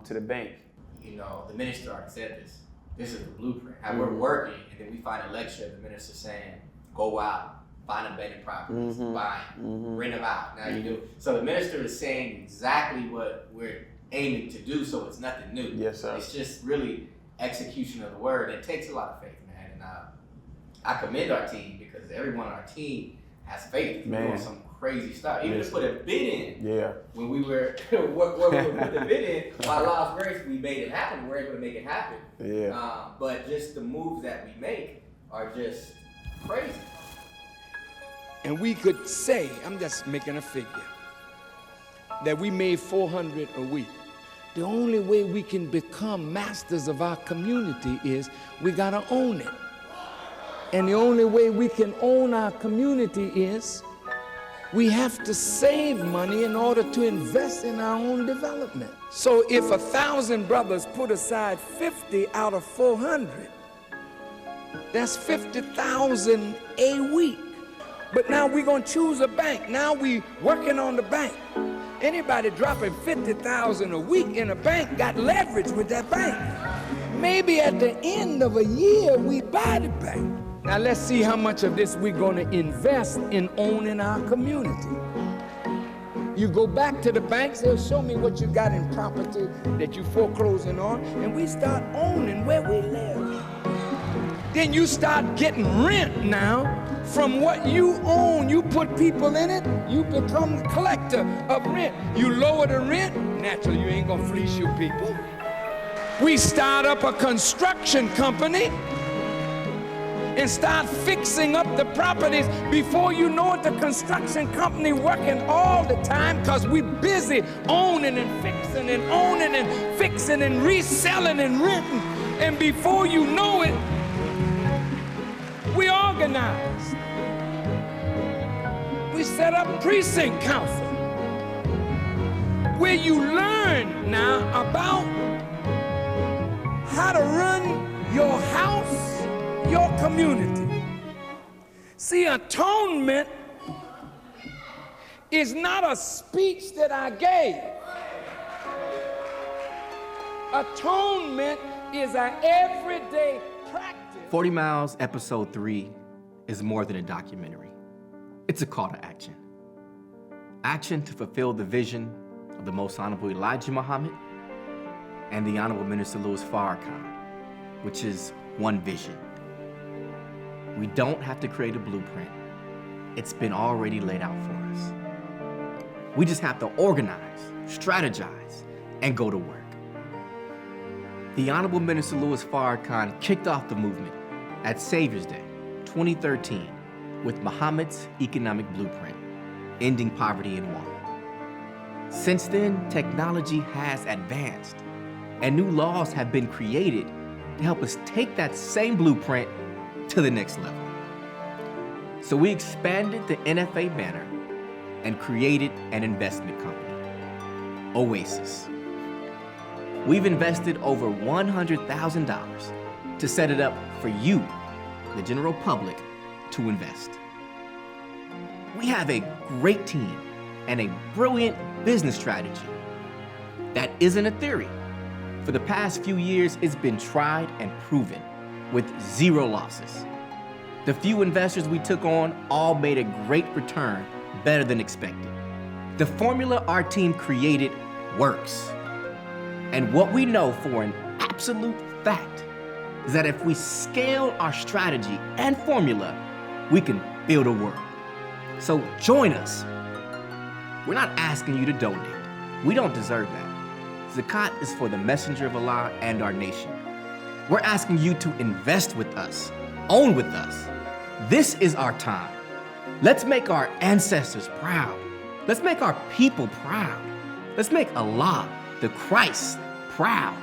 to the bank. The minister already said this. This is the blueprint. How we're working, and then we find a lecture of the minister saying, "Go out, find abandoned properties, buy them, rent them out." Now you do. So the minister is saying exactly what we're aiming to do. So it's nothing new. Yes, sir. It's just really execution of the word. It takes a lot of faith, man. And I commend our team, because everyone on our team has faith. We're doing some crazy stuff. Even to put a bid in. When we were where we were put the bid in, by Allah's grace, we made it happen. We're able to make it happen. But just the moves that we make are just crazy. And we could say, I'm just making a figure, that we made $400 a week. The only way we can become masters of our community is we gotta own it. And the only way we can own our community is we have to save money in order to invest in our own development. So if 1,000 brothers put aside 50 out of 400, that's 50,000 a week. But now we're gonna choose a bank. Now we working on the bank. Anybody dropping 50,000 a week in a bank got leverage with that bank. Maybe at the end of a year, we buy the bank. Now let's see how much of this we're gonna invest in owning our community. You go back to the banks, they'll show me what you got in property that you foreclosing on, and we start owning where we live. Then you start getting rent now from what you own. You put people in it, you become the collector of rent. You lower the rent, naturally you ain't gonna fleece your people. We start up a construction company and start fixing up the properties. Before you know it, the construction company working all the time because we busy owning and fixing and owning and fixing and reselling and renting. And before you know it, we organized. We set up precinct council where you learn now about how to run your house, your community. See, atonement is not a speech that I gave. Atonement is an everyday practice. 40 Miles Episode 3 is more than a documentary. It's a call to action. Action to fulfill the vision of the Most Honorable Elijah Muhammad and the Honorable Minister Louis Farrakhan, which is one vision. We don't have to create a blueprint. It's been already laid out for us. We just have to organize, strategize, and go to work. The Honorable Minister Louis Farrakhan kicked off the movement at Savior's Day 2013 with Muhammad's Economic Blueprint, Ending Poverty and Want. Since then, technology has advanced and new laws have been created to help us take that same blueprint to the next level. So we expanded the NFA banner and created an investment company, Oasis. We've invested over $100,000 to set it up for you, the general public, to invest. We have a great team and a brilliant business strategy that isn't a theory. For the past few years, it's been tried and proven with zero losses. The few investors we took on all made a great return, better than expected. The formula our team created works. And what we know for an absolute fact is that if we scale our strategy and formula, we can build a world. So join us. We're not asking you to donate. We don't deserve that. Zakat is for the messenger of Allah and our nation. We're asking you to invest with us, own with us. This is our time. Let's make our ancestors proud. Let's make our people proud. Let's make Allah, the Christ, proud.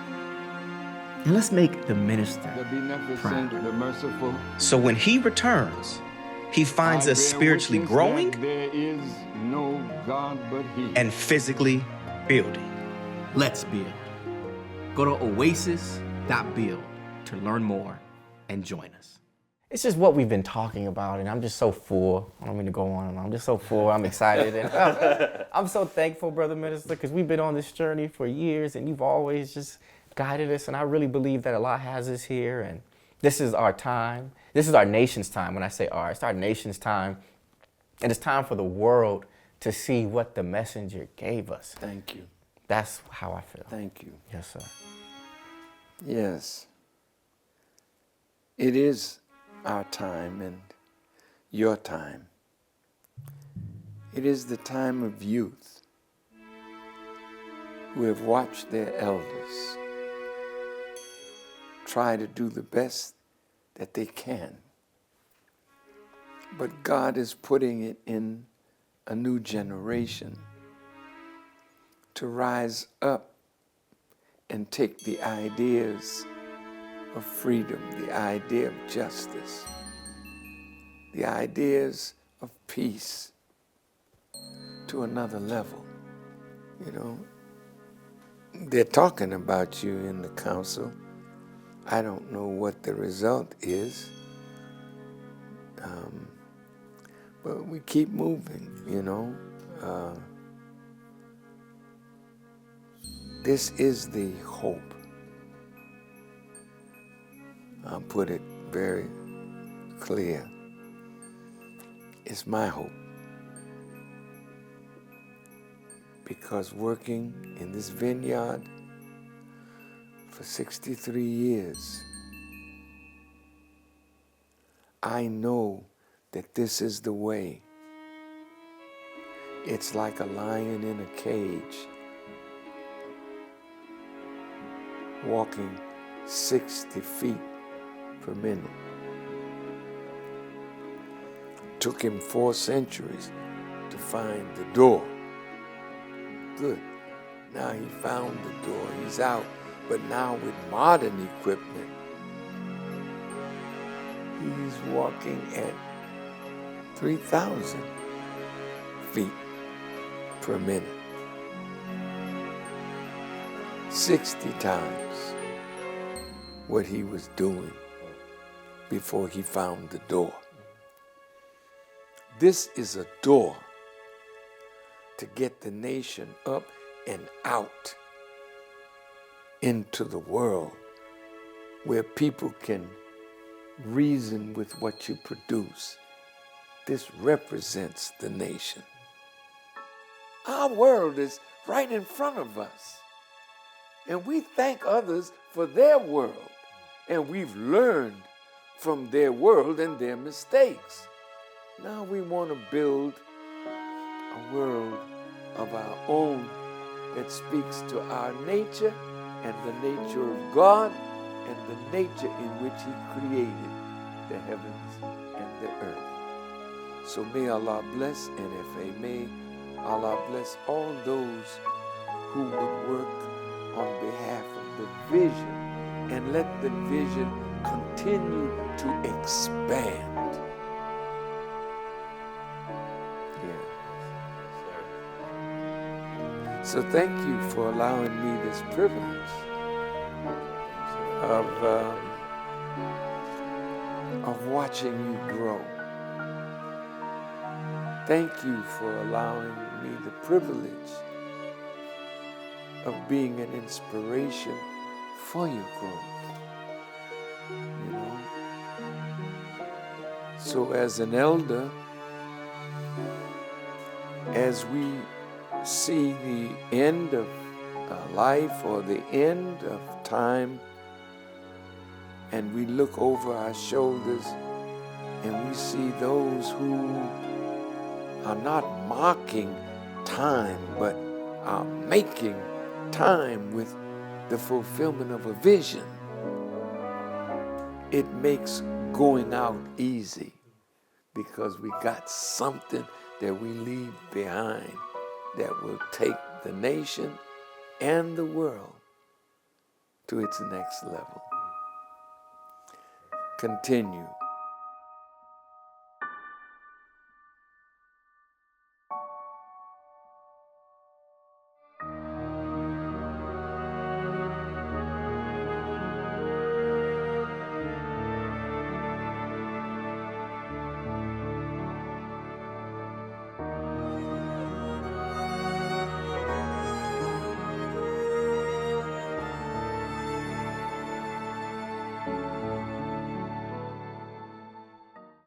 And let's make the minister proud. The merciful. So when he returns, he finds us spiritually growing There is no God but He. and physically building. Let's build. Go to oasis.build to learn more and join us. It's just what we've been talking about, and I'm just so full. I don't mean to go on and on. I'm just so full. I'm excited. And I'm so thankful, Brother Minister, because we've been on this journey for years, and you've always just guided us, and I really believe that Allah has us here, and this is our time. This is our nation's time. When I say our, it's our nation's time, and it's time for the world to see what the messenger gave us. Thank you. That's how I feel. Thank you. Yes, sir. Yes. It is our time and your time. It is the time of youth who have watched their elders try to do the best that they can. But God is putting it in a new generation to rise up and take the ideas of freedom, the idea of justice, the ideas of peace to another level. You know, they're talking about you in the council. I don't know what the result is, but we keep moving, you know. This is the hope. I'll put it very clear. It's my hope. Because working in this vineyard for 63 years, I know that this is the way. It's like a lion in a cage, walking 60 feet per minute. Took him 4 centuries to find the door. Good. Now he found the door. He's out. But now with modern equipment, he's walking at 3,000 feet per minute. 60 times what he was doing before he found the door. This is a door to get the nation up and out into the world where people can reason with what you produce. This represents the nation. Our world is right in front of us, and we thank others for their world, and we've learned from their world and their mistakes. Now we want to build a world of our own that speaks to our nature and the nature of God and the nature in which He created the heavens and the earth. So may Allah bless NFA. May Allah bless all those who would work on behalf of the vision and let the vision continue to expand. So thank you for allowing me this privilege of watching you grow. Thank you for allowing me the privilege of being an inspiration for your growth. You know? So as an elder, as we see the end of life or the end of time, and we look over our shoulders and we see those who are not marking time but are making time with the fulfillment of a vision, it makes going out easy because we got something that we leave behind that will take the nation and the world to its next level. Continue